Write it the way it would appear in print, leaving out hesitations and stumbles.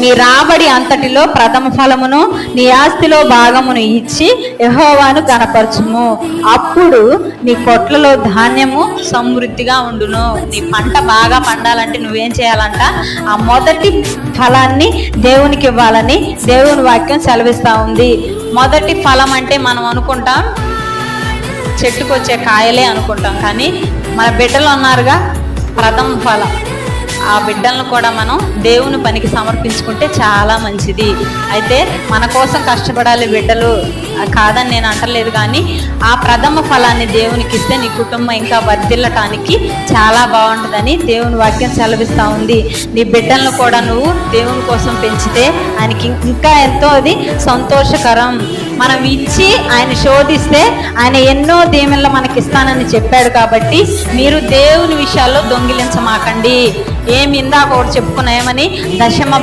నీ రాబడి అంతటిలో ప్రథమ ఫలమును నీ ఆస్తిలో భాగమును ఇచ్చి యెహోవాను గణపరచుము. అప్పుడు నీ కొట్లలో ధాన్యము సమృద్ధిగా ఉండును. నీ పంట బాగా పండాలంటే నువ్వేం చేయాలంట? ఆ మొదటి ఫలాన్ని దేవునికి ఇవ్వాలని దేవుని వాక్యం సెలవిస్తూ ఉంది. మొదటి ఫలం అంటే మనం అనుకుంటాం చెట్టుకు వచ్చే కాయలే అనుకుంటాం, కానీ మన బిడ్డలు ఉన్నారుగా ప్రథమ ఫలం. ఆ బిడ్డలను కూడా మనం దేవుని పనికి సమర్పించుకుంటే చాలా మంచిది. అయితే మన కోసం కష్టపడాలి బిడ్డలు కాదని నేను అంటలేదు, కానీ ఆ ప్రథమ ఫలాన్ని దేవునికి ఇస్తే నీ కుటుంబం ఇంకా వర్ధిల్లటానికి చాలా బాగుంటుందని దేవుని వాక్యం సెలవిస్తూ ఉంది. నీ బిడ్డలను కూడా నువ్వు దేవుని కోసం పెంచితే ఆయనకి ఇంకా ఎంతో అది సంతోషకరం. మనం ఇచ్చి ఆయన శోధిస్తే ఆయన ఎన్నో దీవెనలు మనకి ఇస్తానని చెప్పాడు. కాబట్టి మీరు దేవుని విషయాల్లో దొంగిలించమాకండి. ఏమి ఇందాక ఒకటి చెప్పుకున్నామని దశమ